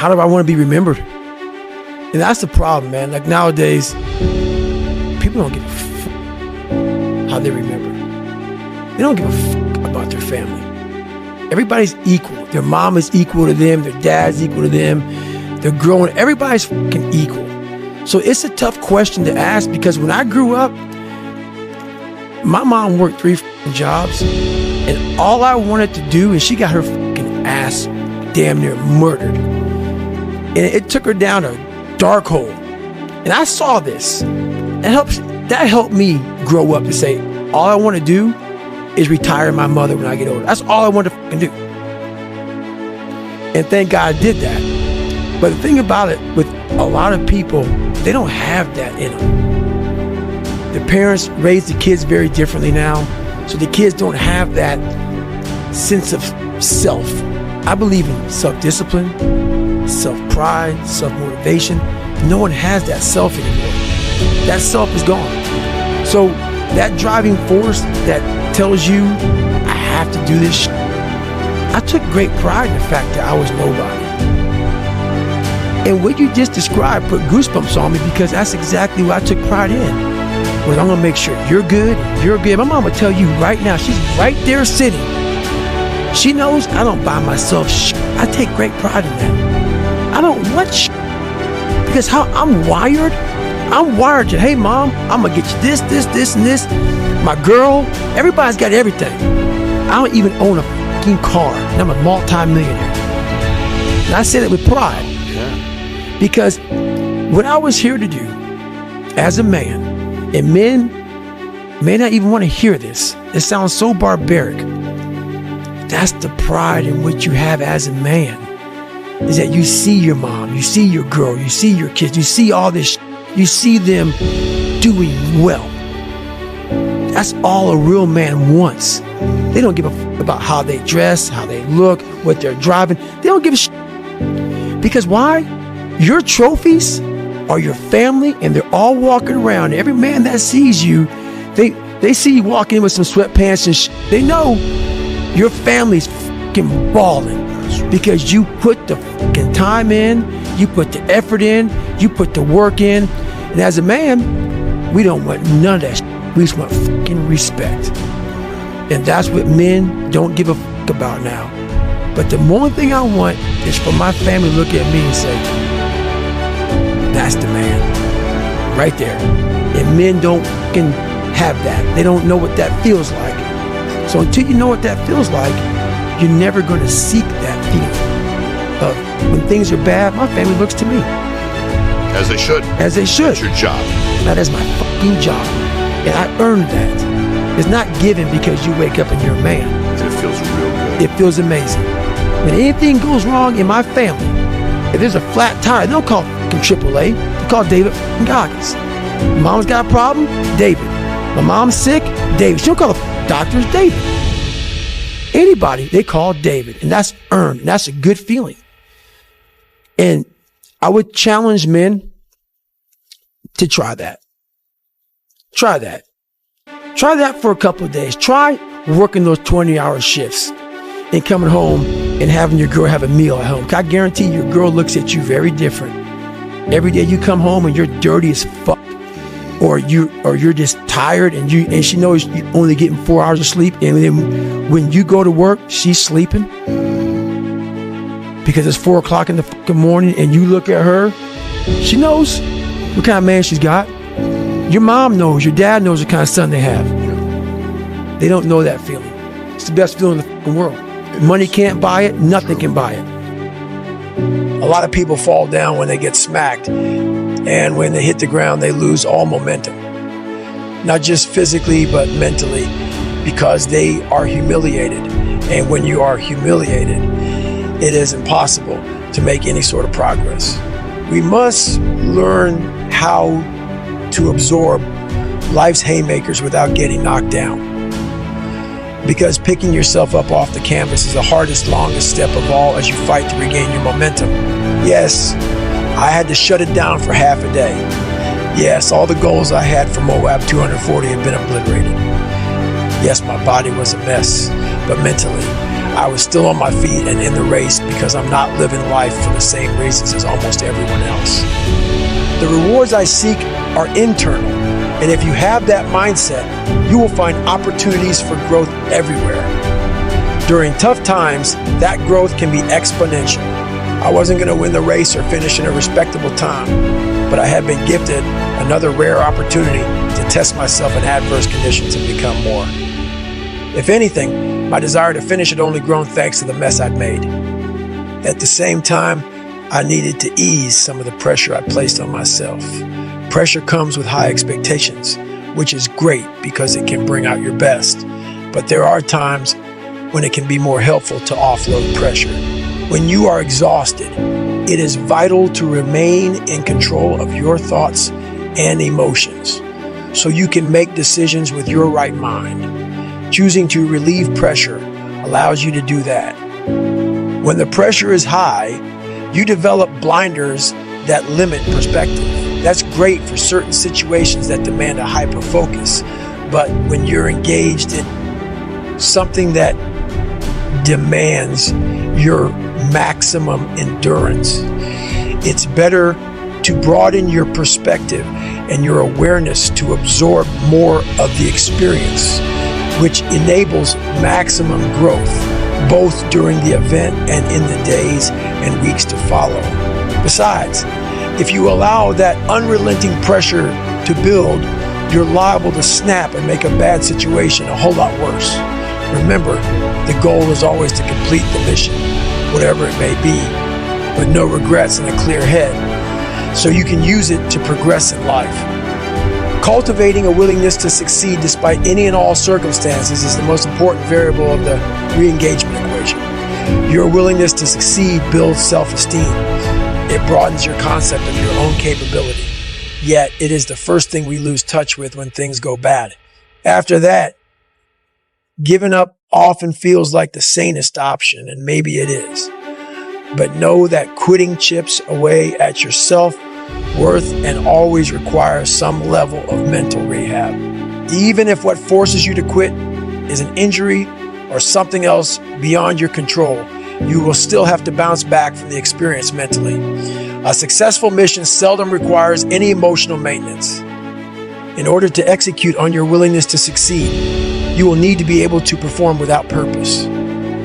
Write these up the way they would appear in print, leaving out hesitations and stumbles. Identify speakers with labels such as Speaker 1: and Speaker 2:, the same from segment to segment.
Speaker 1: how do I want to be remembered? And that's the problem, man. Like nowadays, people don't give a fuck how they remember. They don't give a fuck about their family. Everybody's equal. Their mom is equal to them. Their dad's equal to them. They're growing. Everybody's fucking equal. So it's a tough question to ask because when I grew up, my mom worked 3 fucking jobs and all I wanted to do, and she got her fucking ass damn near murdered. And it took her down a dark hole. And I saw this. That helped me grow up to say, all I want to do is retire my mother when I get older. That's all I want to fucking do. And thank God I did that. But the thing about it, with a lot of people, they don't have that in them. Their parents raise the kids very differently now, so the kids don't have that sense of self. I believe in self-discipline, self-pride, self-motivation. No one has that self anymore. That self is gone. So that driving force that tells you, I have to do this shit. I took great pride in the fact that I was nobody. And what you just described put goosebumps on me because that's exactly what I took pride in. Was I'm gonna make sure you're good, you're good. My mom would tell you right now, she's right there sitting. She knows I don't buy myself shit. I take great pride in that. I don't want shit. Because how I'm wired to, hey mom, I'm gonna get you this, and this. My girl, everybody's got everything. I don't even own a fucking car, and I'm a multi-millionaire. And I say that with pride.
Speaker 2: Yeah.
Speaker 1: Because what I was here to do as a man, and men may not even want to hear this. It sounds so barbaric. That's the pride in what you have as a man. Is that you see your mom, you see your girl, you see your kids, you see all this, you see them doing well. That's all a real man wants. They don't give a fuck about how they dress, how they look, what they're driving. They don't give a shit. Because why? Your trophies are your family, and they're all walking around. Every man that sees you, they see you walking in with some sweatpants and shit. They know your family's fucking balling because you put the fucking time in, you put the effort in, you put the work in. And as a man, we don't want none of that shit. We just want fucking respect. And that's what men don't give a fuck about now. But the one thing I want is for my family to look at me and say, that's the man. Right there. And men don't fucking have that. They don't know what that feels like. So until you know what that feels like, you're never going to seek that feeling of when things are bad, my family looks to me.
Speaker 2: As they should.
Speaker 1: As they should.
Speaker 2: That's your job.
Speaker 1: That is my fucking job. And I earned that. It's not given because you wake up and you're a man.
Speaker 2: It feels real good.
Speaker 1: It feels amazing. When anything goes wrong in my family, if there's a flat tire, they don't call fucking AAA. They call David fucking Goggins. Mom's got a problem? David. My mom's sick? David. She don't call the doctors David. Anybody, they call David. And that's earned. And that's a good feeling. And I would challenge men to try that. Try that. Try that for a couple of days. Try working those 20-hour shifts and coming home and having your girl have a meal at home. I guarantee your girl looks at you very different. Every day you come home and you're dirty as fuck, or you're just tired and she knows you're only getting 4 hours of sleep, and then when you go to work, she's sleeping because it's 4 o'clock in the fucking morning, and you look at her, she knows what kind of man she's got. Your mom knows, your dad knows what kind of son they have. They don't know that feeling. It's the best feeling in the fucking world. Money can't buy it, nothing can buy it. A lot of people fall down when they get smacked, and when they hit the ground, they lose all momentum. Not just physically, but mentally, because they are humiliated. And when you are humiliated, it is impossible to make any sort of progress. We must learn how to absorb life's haymakers without getting knocked down. Because picking yourself up off the canvas is the hardest, longest step of all as you fight to regain your momentum. Yes, I had to shut it down for half a day. Yes, all the goals I had for Moab 240 have been obliterated. Yes, my body was a mess, but mentally, I was still on my feet and in the race because I'm not living life for the same reasons as almost everyone else. The rewards I seek are internal, and if you have that mindset, you will find opportunities for growth everywhere. During tough times, that growth can be exponential. I wasn't going to win the race or finish in a respectable time, but I had been gifted another rare opportunity to test myself in adverse conditions and become more. If anything, my desire to finish had only grown thanks to the mess I'd made. At the same time, I needed to ease some of the pressure I placed on myself. Pressure comes with high expectations, which is great because it can bring out your best. But there are times when it can be more helpful to offload pressure. When you are exhausted, it is vital to remain in control of your thoughts and emotions so you can make decisions with your right mind. Choosing to relieve pressure allows you to do that. When the pressure is high, you develop blinders that limit perspective. That's great for certain situations that demand a hyper focus, but when you're engaged in something that demands your maximum endurance, it's better to broaden your perspective and your awareness to absorb more of the experience, which enables maximum growth, both during the event and in the days and weeks to follow. Besides, if you allow that unrelenting pressure to build, you're liable to snap and make a bad situation a whole lot worse. Remember, the goal is always to complete the mission, whatever it may be, with no regrets and a clear head, so you can use it to progress in life. Cultivating a willingness to succeed despite any and all circumstances is the most important variable of the re-engagement equation. Your willingness to succeed builds self-esteem. It broadens your concept of your own capability. Yet, it is the first thing we lose touch with when things go bad. After that, giving up often feels like the sanest option, and maybe it is. But know that quitting chips away at your self-worth and always requires some level of mental rehab. Even if what forces you to quit is an injury or something else beyond your control, you will still have to bounce back from the experience mentally. A successful mission seldom requires any emotional maintenance. In order to execute on your willingness to succeed, you will need to be able to perform without purpose.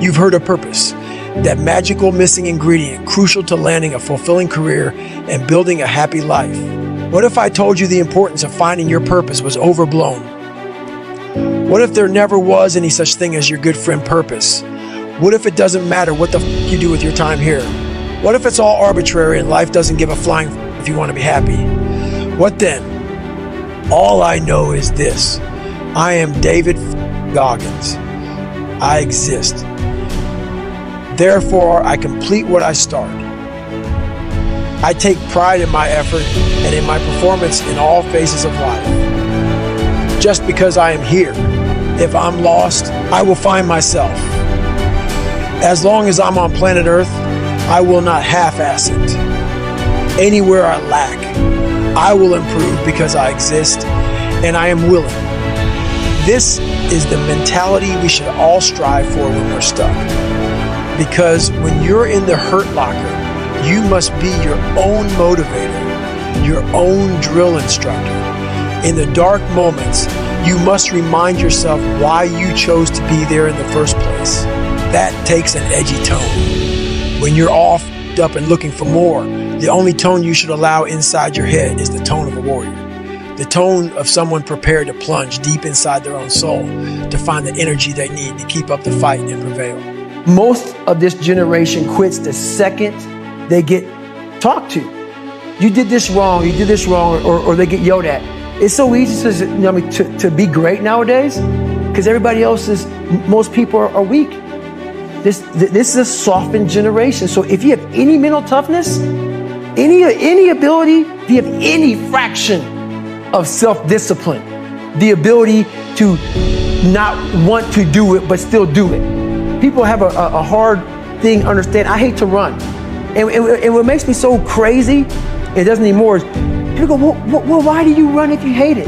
Speaker 1: You've heard of purpose, that magical missing ingredient crucial to landing a fulfilling career and building a happy life. What if I told you the importance of finding your purpose was overblown? What if there never was any such thing as your good friend purpose? What if it doesn't matter what the you do with your time here? What if it's all arbitrary and life doesn't give a flying if you want to be happy? What then? All I know is this. I am David Goggins. I exist. Therefore, I complete what I start. I take pride in my effort and in my performance in all phases of life. Just because I am here, if I'm lost, I will find myself. As long as I'm on planet Earth, I will not half-ass it. Anywhere I lack, I will improve because I exist and I am willing. This is the mentality we should all strive for when we're stuck. Because when you're in the hurt locker, you must be your own motivator, your own drill instructor. In the dark moments, you must remind yourself why you chose to be there in the first place. That takes an edgy tone. When you're all f***ed up and looking for more, the only tone you should allow inside your head is the tone of a warrior. The tone of someone prepared to plunge deep inside their own soul to find the energy they need to keep up the fight and prevail. Most of this generation quits the second they get talked to. You did this wrong, or they get yelled at. It's so easy to be great nowadays because everybody else is, most people are weak. This is a softened generation. So if you have any mental toughness, any ability, if you have any fraction of self-discipline, the ability to not want to do it but still do it. People have a hard thing to understand. I hate to run. And what makes me so crazy, it doesn't anymore, is people go, well, why do you run if you hate it?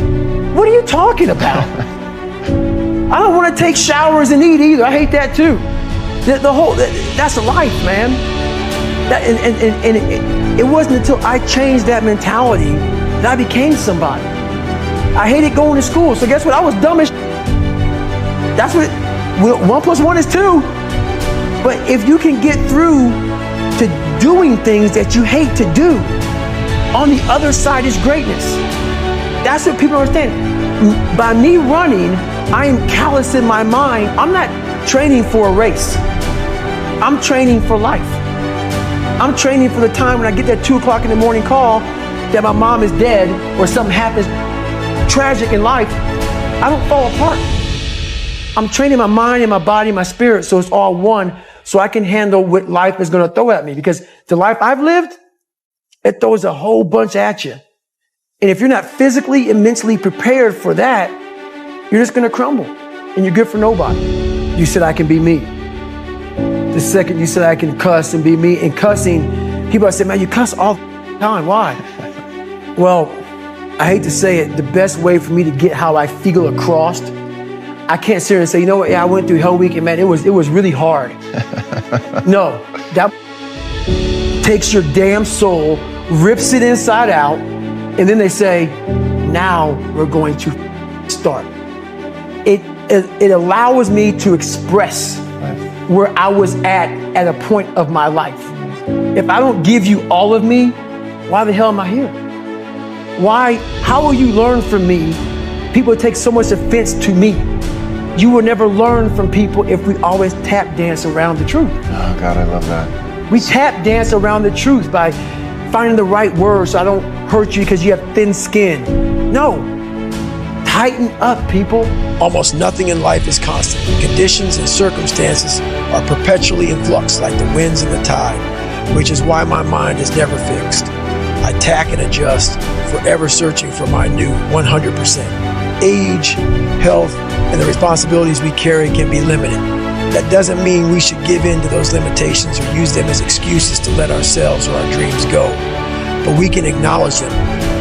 Speaker 1: What are you talking about? I don't want to take showers and eat either. I hate that too. That's life, man. It wasn't until I changed that mentality that I became somebody. I hated going to school, so guess what? I was dumb as That's what 1 + 1 is 2. But if you can get through to doing things that you hate to do, on the other side is greatness. That's what people don't understand. By me running, I am callous in my mind. I'm not training for a race. I'm training for life. I'm training for the time when I get that 2 o'clock in the morning call that my mom is dead or something happens tragic in life. I don't fall apart. I'm training my mind and my body and my spirit so it's all one, so I can handle what life is going to throw at me. Because the life I've lived, it throws a whole bunch at you. And if you're not physically and mentally prepared for that, you're just going to crumble and you're good for nobody. You said I can be me. The second you said I can cuss and be me, and cussing, people say, man, you cuss all the time. Why? Well, I hate to say it, the best way for me to get how I feel across, I can't sit here and say, you know what, yeah, I went through Hell Week and man, it was really hard. No, that takes your damn soul, rips it inside out, and then they say, now we're going to start. It allows me to express where I was at a point of my life. If I don't give you all of me, why the hell am I here? Why? How will you learn from me? People take so much offense to me. You will never learn from people if we always tap dance around the truth.
Speaker 2: Oh God, I love that.
Speaker 1: We tap dance around the truth by finding the right words so I don't hurt you because you have thin skin. No, tighten up, people. Almost nothing in life is constant. Conditions and circumstances are perpetually in flux like the winds and the tide, which is why my mind is never fixed. I tack and adjust, forever searching for my new 100%. Age, health, and the responsibilities we carry can be limited. That doesn't mean we should give in to those limitations or use them as excuses to let ourselves or our dreams go. But we can acknowledge them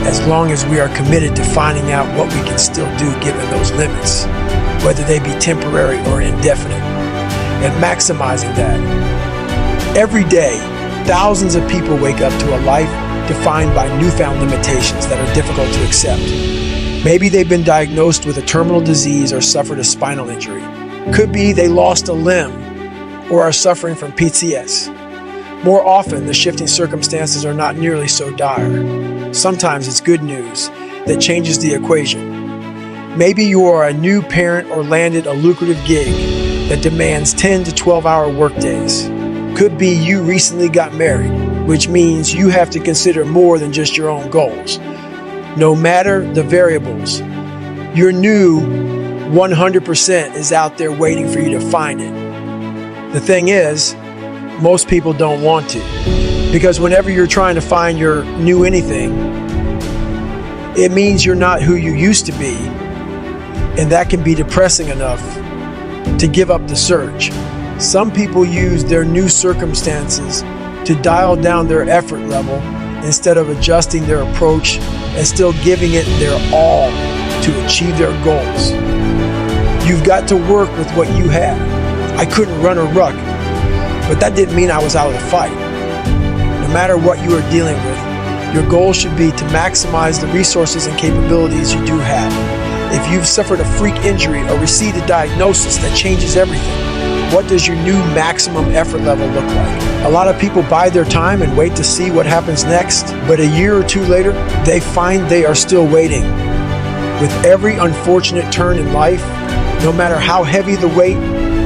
Speaker 1: as long as we are committed to finding out what we can still do given those limits, whether they be temporary or indefinite, and maximizing that. Every day, thousands of people wake up to a life defined by newfound limitations that are difficult to accept. Maybe they've been diagnosed with a terminal disease or suffered a spinal injury. Could be they lost a limb or are suffering from PTS. More often, the shifting circumstances are not nearly so dire. Sometimes it's good news that changes the equation. Maybe you are a new parent or landed a lucrative gig that demands 10 to 12-hour workdays. Could be you recently got married, which means you have to consider more than just your own goals. No matter the variables, your new 100% is out there waiting for you to find it. The thing is, most people don't want to, because whenever you're trying to find your new anything, it means you're not who you used to be, and that can be depressing enough to give up the search. Some people use their new circumstances to dial down their effort level instead of adjusting their approach and still giving it their all to achieve their goals. You've got to work with what you have. I couldn't run a ruck, but that didn't mean I was out of the fight. No matter what you are dealing with, your goal should be to maximize the resources and capabilities you do have. If you've suffered a freak injury or received a diagnosis that changes everything, what does your new maximum effort level look like? A lot of people bide their time and wait to see what happens next, but a year or two later, they find they are still waiting. With every unfortunate turn in life, no matter how heavy the weight,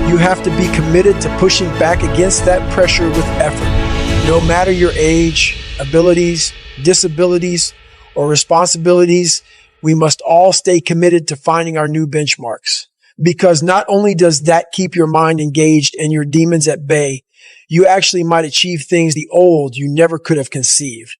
Speaker 1: you have to be committed to pushing back against that pressure with effort. No matter your age, abilities, disabilities, or responsibilities, we must all stay committed to finding our new benchmarks. Because not only does that keep your mind engaged and your demons at bay, you actually might achieve things the old you never could have conceived.